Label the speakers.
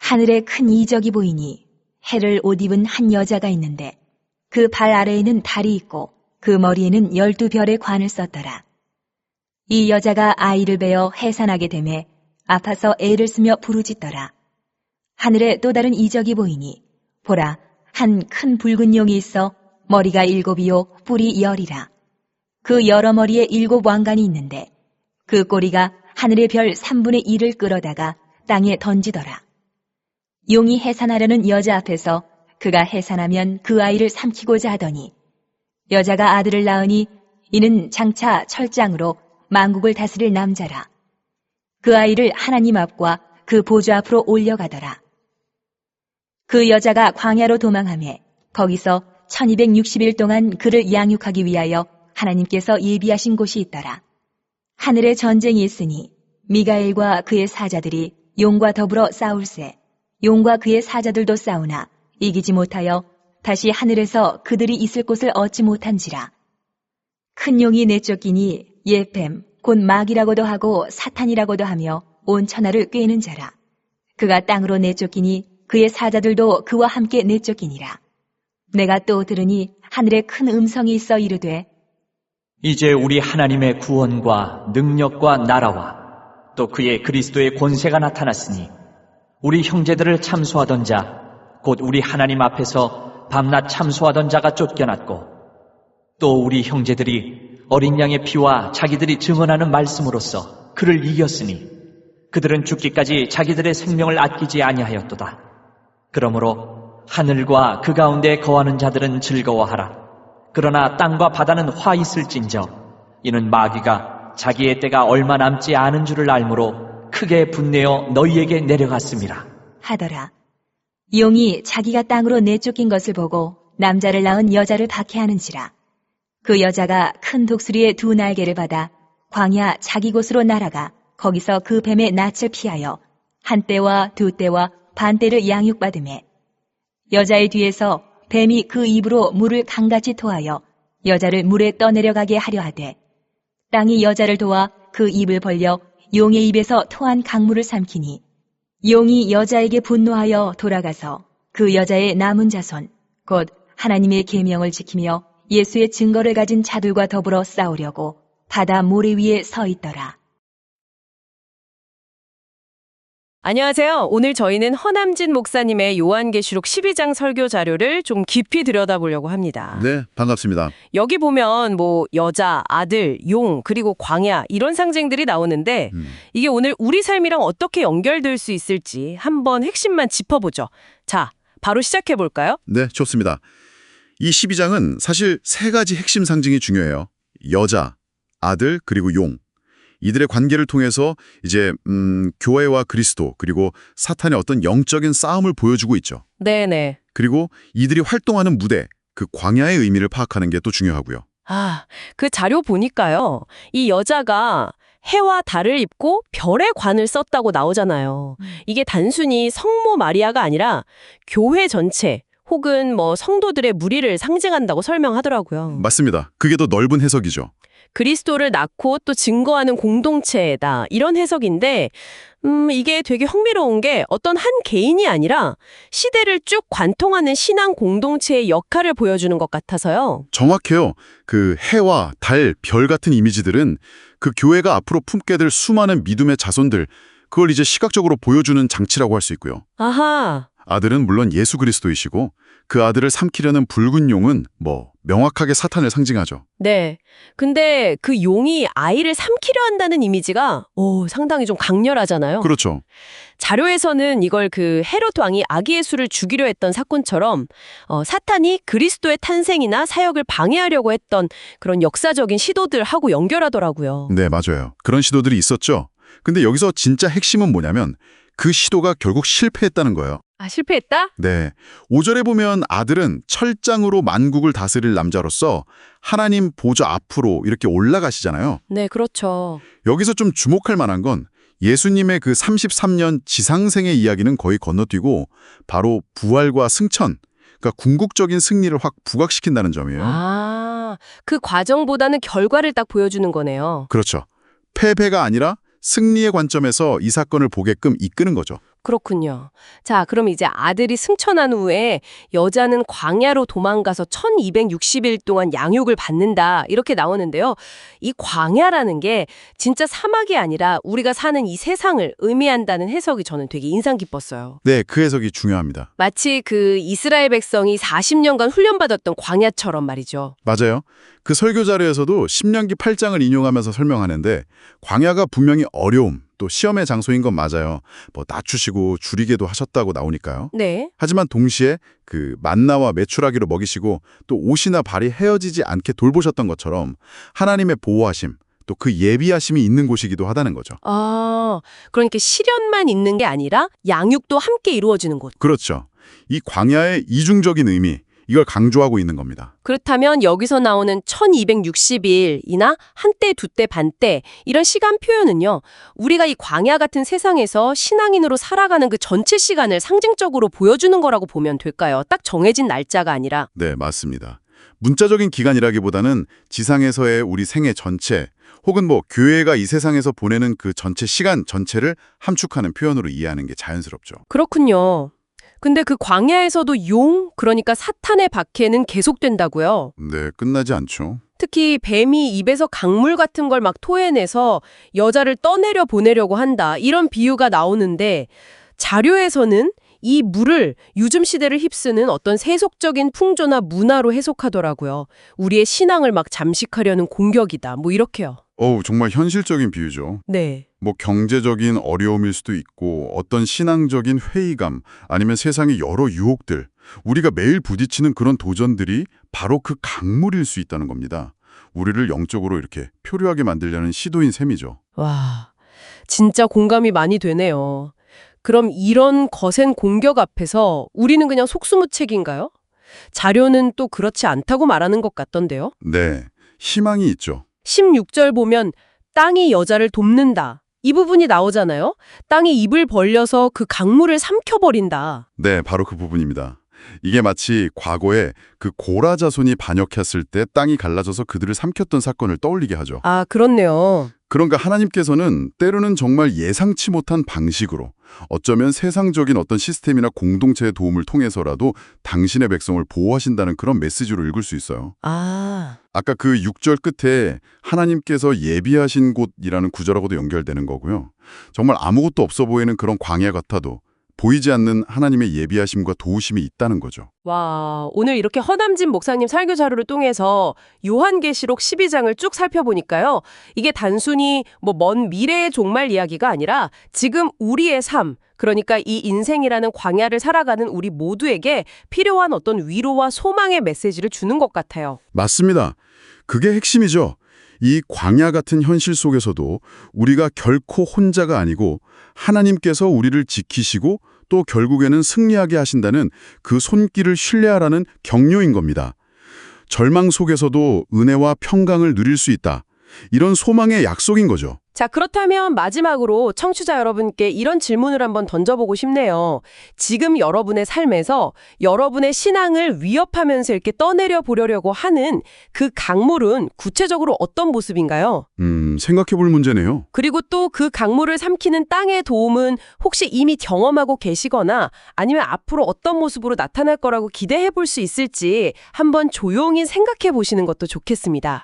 Speaker 1: 하늘에 큰 이적이 보이니 해를 옷 입은 한 여자가 있는데 그 발 아래에는 달이 있고 그 머리에는 12별의 관을 썼더라. 이 여자가 아이를 베어 해산하게 되매 아파서 애를 쓰며 부르짖더라. 하늘에 또 다른 이적이 보이니 보라, 한 큰 붉은 용이 있어 머리가 7이요 뿔이 10이라. 그 여러 머리에 7 왕관이 있는데 그 꼬리가 하늘의 별 3분의 1을 끌어다가 땅에 던지더라. 용이 해산하려는 여자 앞에서 그가 해산하면 그 아이를 삼키고자 하더니 여자가 아들을 낳으니 이는 장차 철장으로 만국을 다스릴 남자라. 그 아이를 하나님 앞과 그 보좌 앞으로 올려가더라. 그 여자가 광야로 도망하며 거기서 1260일 동안 그를 양육하기 위하여 하나님께서 예비하신 곳이 있더라. 하늘에 전쟁이 있으니 미가엘과 그의 사자들이 용과 더불어 싸울세. 용과 그의 사자들도 싸우나 이기지 못하여 다시 하늘에서 그들이 있을 곳을 얻지 못한지라. 큰 용이 내쫓기니 예뱀 곧 마귀라고도 하고 사탄이라고도 하며 온 천하를 꿰는 자라. 그가 땅으로 내쫓기니 그의 사자들도 그와 함께 내쫓기니라. 내가 또 들으니 하늘에 큰 음성이 있어 이르되
Speaker 2: 이제 우리 하나님의 구원과 능력과 나라와 또 그의 그리스도의 권세가 나타났으니 우리 형제들을 참소하던 자 곧 우리 하나님 앞에서 밤낮 참소하던 자가 쫓겨났고 또 우리 형제들이 어린 양의 피와 자기들이 증언하는 말씀으로써 그를 이겼으니 그들은 죽기까지 자기들의 생명을 아끼지 아니하였도다. 그러므로 하늘과 그 가운데 거하는 자들은 즐거워하라. 그러나 땅과 바다는 화 있을진저 이는 마귀가 자기의 때가 얼마 남지 않은 줄을 알므로 크게 분내어 너희에게 내려갔음이라
Speaker 1: 하더라. 용이 자기가 땅으로 내쫓긴 것을 보고 남자를 낳은 여자를 박해하는지라. 그 여자가 큰 독수리의 2 날개를 받아 광야 자기 곳으로 날아가 거기서 그 뱀의 낯을 피하여 1떼와 2떼와 반떼를 양육받으매 여자의 뒤에서 뱀이 그 입으로 물을 강같이 토하여 여자를 물에 떠내려가게 하려 하되 땅이 여자를 도와 그 입을 벌려 용의 입에서 토한 강물을 삼키니 용이 여자에게 분노하여 돌아가서 그 여자의 남은 자손 곧 하나님의 계명을 지키며 예수의 증거를 가진 자들과 더불어 싸우려고 바다 모래 위에 서 있더라.
Speaker 3: 안녕하세요. 오늘 저희는 허남진 목사님의 요한계시록 12장 설교 자료를 좀 깊이 들여다보려고 합니다.
Speaker 4: 네, 반갑습니다.
Speaker 3: 여기 보면 여자, 아들, 용, 그리고 광야 이런 상징들이 나오는데 이게 오늘 우리 삶이랑 어떻게 연결될 수 있을지 한번 핵심만 짚어보죠. 자, 바로 시작해볼까요?
Speaker 4: 네, 좋습니다. 이 12장은 사실 3가지 핵심 상징이 중요해요. 여자, 아들, 그리고 용. 이들의 관계를 통해서 이제 교회와 그리스도 그리고 사탄의 어떤 영적인 싸움을 보여주고 있죠.
Speaker 3: 네네.
Speaker 4: 그리고 이들이 활동하는 무대, 그 광야의 의미를 파악하는 게 또 중요하고요.
Speaker 3: 그 자료 보니까요. 이 여자가 해와 달을 입고 별의 관을 썼다고 나오잖아요. 이게 단순히 성모 마리아가 아니라 교회 전체 혹은 성도들의 무리를 상징한다고 설명하더라고요.
Speaker 4: 맞습니다. 그게 더 넓은 해석이죠.
Speaker 3: 그리스도를 낳고 또 증거하는 공동체다 이런 해석인데 이게 되게 흥미로운 게 어떤 한 개인이 아니라 시대를 쭉 관통하는 신앙 공동체의 역할을 보여주는 것 같아서요.
Speaker 4: 정확해요. 그 해와 달, 별 같은 이미지들은 그 교회가 앞으로 품게 될 수많은 믿음의 자손들, 그걸 이제 시각적으로 보여주는 장치라고 할 수 있고요.
Speaker 3: 아하.
Speaker 4: 아들은 물론 예수 그리스도이시고 그 아들을 삼키려는 붉은 용은 명확하게 사탄을 상징하죠.
Speaker 3: 네. 근데 그 용이 아이를 삼키려 한다는 이미지가 상당히 좀 강렬하잖아요.
Speaker 4: 그렇죠.
Speaker 3: 자료에서는 이걸 그 헤롯 왕이 아기 예수를 죽이려 했던 사건처럼 사탄이 그리스도의 탄생이나 사역을 방해하려고 했던 그런 역사적인 시도들하고 연결하더라고요.
Speaker 4: 네, 맞아요. 그런 시도들이 있었죠. 근데 여기서 진짜 핵심은 뭐냐면 그 시도가 결국 실패했다는 거예요.
Speaker 3: 실패했다?
Speaker 4: 네. 5절에 보면 아들은 철장으로 만국을 다스릴 남자로서 하나님 보좌 앞으로 이렇게 올라가시잖아요.
Speaker 3: 네, 그렇죠.
Speaker 4: 여기서 좀 주목할 만한 건 예수님의 그 33년 지상생의 이야기는 거의 건너뛰고 바로 부활과 승천, 그러니까 궁극적인 승리를 확 부각시킨다는 점이에요.
Speaker 3: 그 과정보다는 결과를 딱 보여주는 거네요.
Speaker 4: 그렇죠. 패배가 아니라 승리의 관점에서 이 사건을 보게끔 이끄는 거죠.
Speaker 3: 그렇군요. 자, 그럼 이제 아들이 승천한 후에 여자는 광야로 도망가서 1260일 동안 양육을 받는다. 이렇게 나오는데요. 이 광야라는 게 진짜 사막이 아니라 우리가 사는 이 세상을 의미한다는 해석이 저는 되게 인상 깊었어요.
Speaker 4: 네, 그 해석이 중요합니다.
Speaker 3: 마치 그 이스라엘 백성이 40년간 훈련받았던 광야처럼 말이죠.
Speaker 4: 맞아요. 그 설교 자료에서도 신명기 8장을 인용하면서 설명하는데 광야가 분명히 어려움, 또 시험의 장소인 건 맞아요. 뭐 낮추시고 줄이게도 하셨다고 나오니까요.
Speaker 3: 네.
Speaker 4: 하지만 동시에 그 만나와 메추라기로 먹이시고 또 옷이나 발이 헤어지지 않게 돌보셨던 것처럼 하나님의 보호하심, 또 그 예비하심이 있는 곳이기도 하다는 거죠.
Speaker 3: 아, 그러니까 시련만 있는 게 아니라 양육도 함께 이루어지는 곳.
Speaker 4: 그렇죠. 이 광야의 이중적인 의미, 이걸 강조하고 있는 겁니다.
Speaker 3: 그렇다면 여기서 나오는 1260일이나 한때, 두때, 반때 이런 시간 표현은요. 우리가 이 광야 같은 세상에서 신앙인으로 살아가는 그 전체 시간을 상징적으로 보여주는 거라고 보면 될까요? 딱 정해진 날짜가 아니라.
Speaker 4: 네, 맞습니다. 문자적인 기간이라기보다는 지상에서의 우리 생애 전체, 혹은 뭐 교회가 이 세상에서 보내는 그 전체 시간 전체를 함축하는 표현으로 이해하는 게 자연스럽죠.
Speaker 3: 그렇군요. 근데 그 광야에서도 그러니까 사탄의 박해는 계속된다고요.
Speaker 4: 네, 끝나지 않죠.
Speaker 3: 특히 뱀이 입에서 강물 같은 걸 막 토해내서 여자를 떠내려 보내려고 한다. 이런 비유가 나오는데 자료에서는 이 물을 요즘 시대를 휩쓰는 어떤 세속적인 풍조나 문화로 해석하더라고요. 우리의 신앙을 막 잠식하려는 공격이다. 뭐 이렇게요.
Speaker 4: 정말 현실적인 비유죠.
Speaker 3: 네.
Speaker 4: 뭐 경제적인 어려움일 수도 있고 어떤 신앙적인 회의감 아니면 세상의 여러 유혹들, 우리가 매일 부딪히는 그런 도전들이 바로 그 강물일 수 있다는 겁니다. 우리를 영적으로 이렇게 표류하게 만들려는 시도인 셈이죠.
Speaker 3: 와, 진짜 공감이 많이 되네요. 그럼 이런 거센 공격 앞에서 우리는 그냥 속수무책인가요? 자료는 또 그렇지 않다고 말하는 것 같던데요.
Speaker 4: 네, 희망이 있죠.
Speaker 3: 16절 보면 땅이 여자를 돕는다. 이 부분이 나오잖아요. 땅이 입을 벌려서 그 강물을 삼켜버린다.
Speaker 4: 네, 바로 그 부분입니다. 이게 마치 과거에 그 고라 자손이 반역했을 때 땅이 갈라져서 그들을 삼켰던 사건을 떠올리게 하죠.
Speaker 3: 아, 그렇네요.
Speaker 4: 그러니까 하나님께서는 때로는 정말 예상치 못한 방식으로 어쩌면 세상적인 어떤 시스템이나 공동체의 도움을 통해서라도 당신의 백성을 보호하신다는 그런 메시지로 읽을 수 있어요.
Speaker 3: 아,
Speaker 4: 아까 그 6절 끝에 하나님께서 예비하신 곳이라는 구절하고도 연결되는 거고요. 정말 아무것도 없어 보이는 그런 광야 같아도 보이지 않는 하나님의 예비하심과 도우심이 있다는 거죠.
Speaker 3: 와, 오늘 이렇게 허남진 목사님 설교 자료를 통해서 요한계시록 12장을 쭉 살펴보니까요. 이게 단순히 뭐 먼 미래의 종말 이야기가 아니라 지금 우리의 삶, 그러니까 이 인생이라는 광야를 살아가는 우리 모두에게 필요한 어떤 위로와 소망의 메시지를 주는 것 같아요.
Speaker 4: 맞습니다. 그게 핵심이죠. 이 광야 같은 현실 속에서도 우리가 결코 혼자가 아니고 하나님께서 우리를 지키시고 또 결국에는 승리하게 하신다는 그 손길을 신뢰하라는 격려인 겁니다. 절망 속에서도 은혜와 평강을 누릴 수 있다. 이런 소망의 약속인 거죠.
Speaker 3: 자, 그렇다면 마지막으로 청취자 여러분께 이런 질문을 한번 던져보고 싶네요. 지금 여러분의 삶에서 여러분의 신앙을 위협하면서 이렇게 떠내려 보려고 하는 그 강물은 구체적으로 어떤 모습인가요?
Speaker 4: 생각해 볼 문제네요.
Speaker 3: 그리고 또 그 강물을 삼키는 땅의 도움은 혹시 이미 경험하고 계시거나 아니면 앞으로 어떤 모습으로 나타날 거라고 기대해 볼 수 있을지 한번 조용히 생각해 보시는 것도 좋겠습니다.